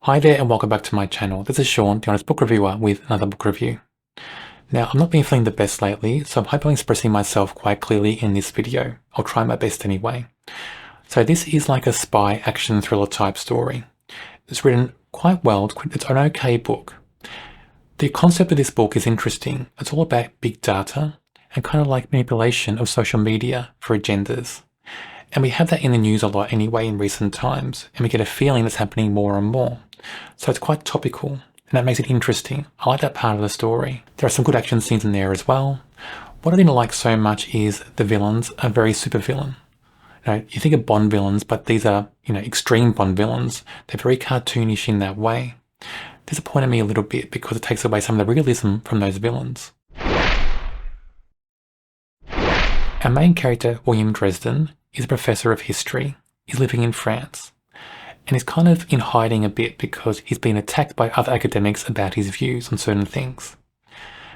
Hi there and welcome back to my channel. This is Sean, the Honest Book Reviewer, with another book review. Now, I've not been feeling the best lately, so I'm hoping I'm expressing myself quite clearly in this video. I'll try my best anyway. So this is like a spy action thriller type story. It's written quite well, it's an okay book. The concept of this book is interesting. It's all about big data and kind of like manipulation of social media for agendas. And we have that in the news a lot anyway in recent times, and we get a feeling that's happening more and more. So it's quite topical, and that makes it interesting. I like that part of the story. There are some good action scenes in there as well. What I didn't like so much is the villains are very super villain. You think of Bond villains, but these are, extreme Bond villains. They're very cartoonish in that way. Disappointed me a little bit because it takes away some of the realism from those villains. Our main character, William Dresden, is a professor of history. He's living in France. And he's kind of in hiding a bit because he's been attacked by other academics about his views on certain things.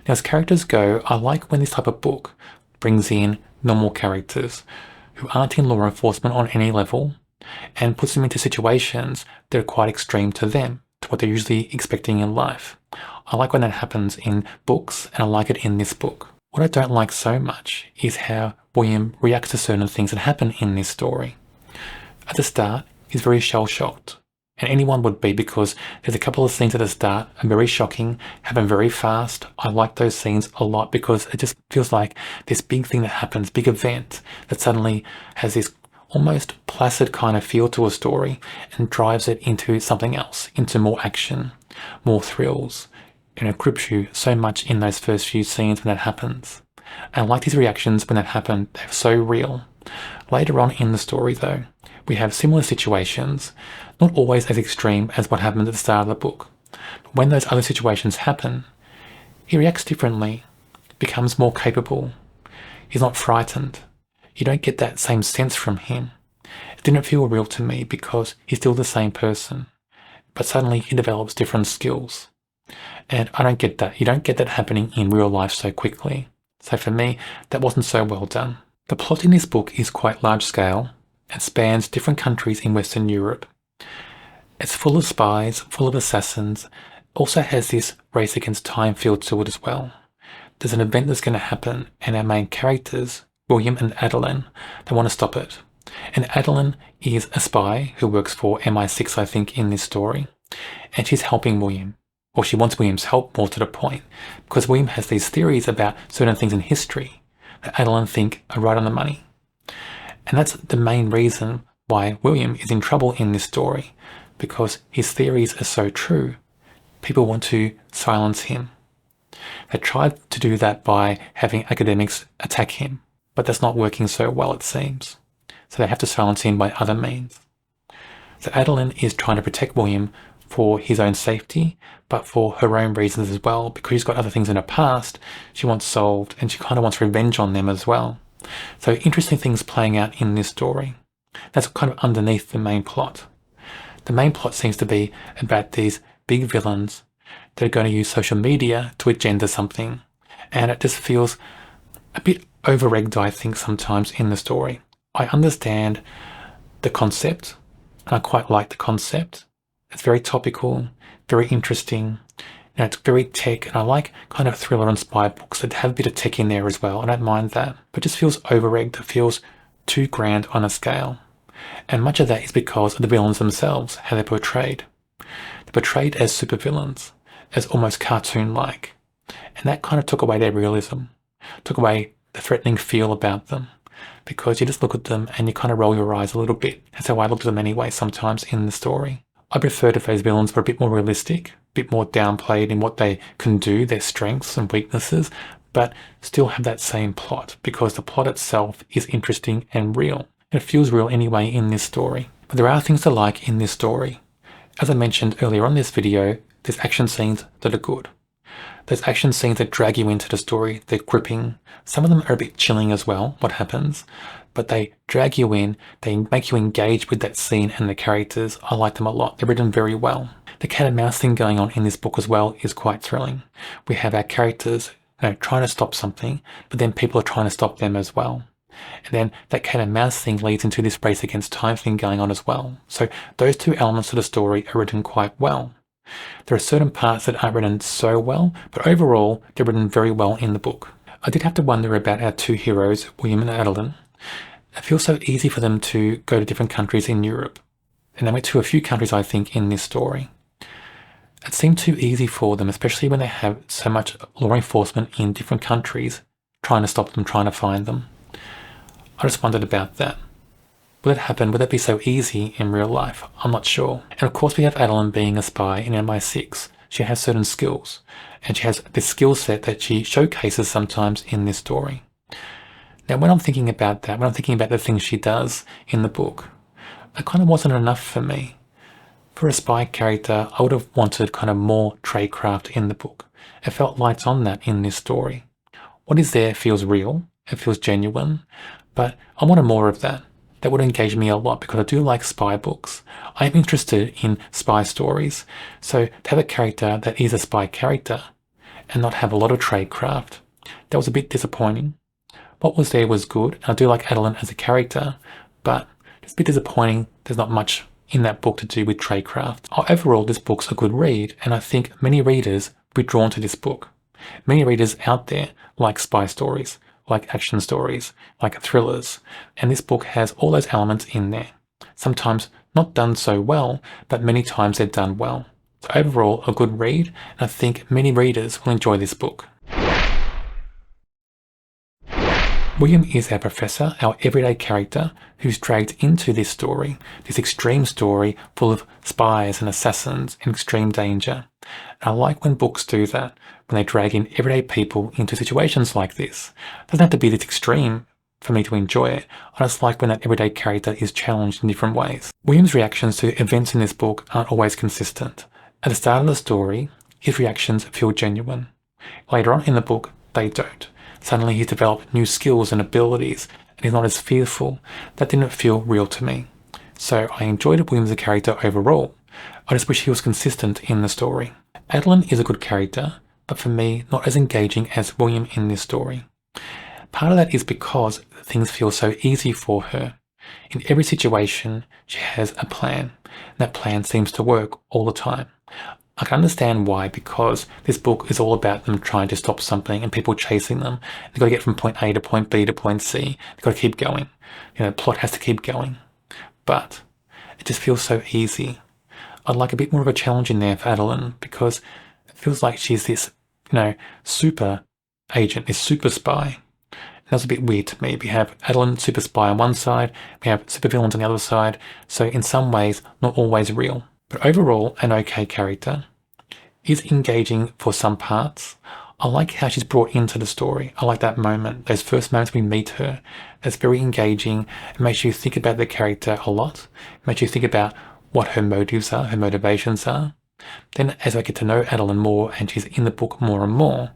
Now, as characters go, I like when this type of book brings in normal characters who aren't in law enforcement on any level and puts them into situations that are quite extreme to them, to what they're usually expecting in life. I like when that happens in books, and I like it in this book. What I don't like so much is how William reacts to certain things that happen in this story. At the start, he's very shell-shocked, and anyone would be, because there's a couple of scenes at the start are very shocking, happen very fast. I like those scenes a lot because it just feels like this big thing that happens, big event that suddenly has this almost placid kind of feel to a story and drives it into something else, into more action, more thrills. It grips you so much in those first few scenes when that happens. And I like these reactions when that happen. They're so real. Later on in the story, though, we have similar situations, not always as extreme as what happened at the start of the book. But when those other situations happen, he reacts differently, becomes more capable. He's not frightened. You don't get that same sense from him. It didn't feel real to me because he's still the same person, but suddenly he develops different skills. And I don't get that. You don't get that happening in real life so quickly. So for me, that wasn't so well done. The plot in this book is quite large scale and spans different countries in Western Europe. It's full of spies, full of assassins, also has this race against time feel to it as well. There's an event that's going to happen, and our main characters, William and Adeline, they want to stop it. And Adeline is a spy who works for MI6, I think, in this story, and she's helping William. Or she wants William's help, more to the point, because William has these theories about certain things in history that Adeline think are right on the money. And that's the main reason why William is in trouble in this story, because his theories are so true. People want to silence him. They tried to do that by having academics attack him, but that's not working so well, it seems. So they have to silence him by other means. So Adeline is trying to protect William for his own safety, but for her own reasons as well, because she's got other things in her past she wants solved, and she kind of wants revenge on them as well. So interesting things playing out in this story. That's kind of underneath the main plot. The main plot seems to be about these big villains that are going to use social media to agenda something, and it just feels a bit over-egged, I think, sometimes in the story. I understand the concept, and I quite like the concept. It's very topical, very interesting, and it's very tech, and I like kind of thriller and spy books that have a bit of tech in there as well. I don't mind that, but it just feels over-egged. It feels too grand on a scale. And much of that is because of the villains themselves, how they're portrayed. They're portrayed as supervillains, as almost cartoon-like. And that kind of took away their realism, took away the threatening feel about them, because you just look at them and you kind of roll your eyes a little bit. That's how I look at them anyway sometimes in the story. I preferred if those villains were a bit more realistic, a bit more downplayed in what they can do, their strengths and weaknesses, but still have that same plot, because the plot itself is interesting and real. And it feels real anyway in this story. But there are things to like in this story. As I mentioned earlier on this video, there's action scenes that are good. There's action scenes that drag you into the story, they're gripping. Some of them are a bit chilling as well, what happens, but they drag you in, they make you engage with that scene and the characters. I like them a lot. They're written very well. The cat and mouse thing going on in this book as well is quite thrilling. We have our characters trying to stop something, but then people are trying to stop them as well. And then that cat and mouse thing leads into this race against time thing going on as well. So those two elements of the story are written quite well. There are certain parts that aren't written so well, but overall, they're written very well in the book. I did have to wonder about our two heroes, William and Adeline. It feels so easy for them to go to different countries in Europe. And they went to a few countries, I think, in this story. It seemed too easy for them, especially when they have so much law enforcement in different countries trying to stop them, trying to find them. I just wondered about that. Would it happen? Would that be so easy in real life? I'm not sure. And of course we have Adeline being a spy in MI6. She has certain skills, and she has this skill set that she showcases sometimes in this story. Now when I'm thinking about that, when I'm thinking about the things she does in the book, it kind of wasn't enough for me. For a spy character, I would have wanted kind of more tradecraft in the book. It felt light on that in this story. What is there feels real, it feels genuine, but I wanted more of that. That would engage me a lot because I do like spy books. I am interested in spy stories. So to have a character that is a spy character and not have a lot of tradecraft, that was a bit disappointing. What was there was good, and I do like Adeline as a character, but it's a bit disappointing there's not much in that book to do with tradecraft. Overall, this book's a good read, and I think many readers will be drawn to this book. Many readers out there like spy stories, like action stories, like thrillers, and this book has all those elements in there. Sometimes not done so well, but many times they're done well. So overall, a good read, and I think many readers will enjoy this book. William is our professor, our everyday character, who's dragged into this story, this extreme story full of spies and assassins and extreme danger. And I like when books do that, when they drag in everyday people into situations like this. It doesn't have to be this extreme for me to enjoy it. I just like when that everyday character is challenged in different ways. William's reactions to events in this book aren't always consistent. At the start of the story, his reactions feel genuine. Later on in the book, they don't. Suddenly he's developed new skills and abilities, and he's not as fearful. That didn't feel real to me. So I enjoyed William as a character overall. I just wish he was consistent in the story. Adeline is a good character, but for me, not as engaging as William in this story. Part of that is because things feel so easy for her. In every situation, she has a plan, and that plan seems to work all the time. I can understand why, because this book is all about them trying to stop something and people chasing them. They've got to get from point A to point B to point C. They've got to keep going. The plot has to keep going. But it just feels so easy. I'd like a bit more of a challenge in there for Adeline, because it feels like she's this, super agent, this super spy. And that's a bit weird to me. We have Adeline, super spy on one side, we have super villains on the other side. So in some ways, not always real. But overall, an okay character. Is engaging for some parts. I like how she's brought into the story. I like that moment, those first moments we meet her. That's very engaging. It makes you think about the character a lot. It makes you think about what her motives are, her motivations are. Then as I get to know Adeline more and she's in the book more and more,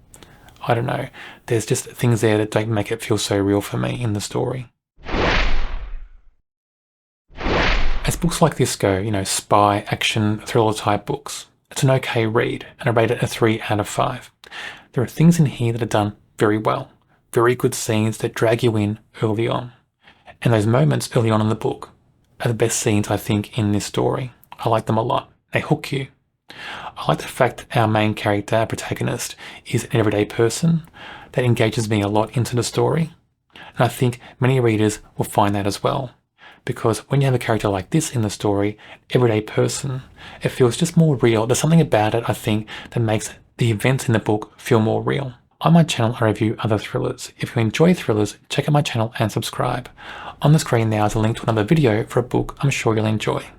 I don't know, there's just things there that don't make it feel so real for me in the story. As books like this go, spy, action, thriller type books, it's an okay read, and I rate it a 3 out of 5. There are things in here that are done very well, very good scenes that drag you in early on. And those moments early on in the book are the best scenes, I think, in this story. I like them a lot. They hook you. I like the fact that our main character, our protagonist, is an everyday person. That engages me a lot into the story. And I think many readers will find that as well. Because when you have a character like this in the story, everyday person, it feels just more real. There's something about it, I think, that makes the events in the book feel more real. On my channel, I review other thrillers. If you enjoy thrillers, check out my channel and subscribe. On the screen now is a link to another video for a book I'm sure you'll enjoy.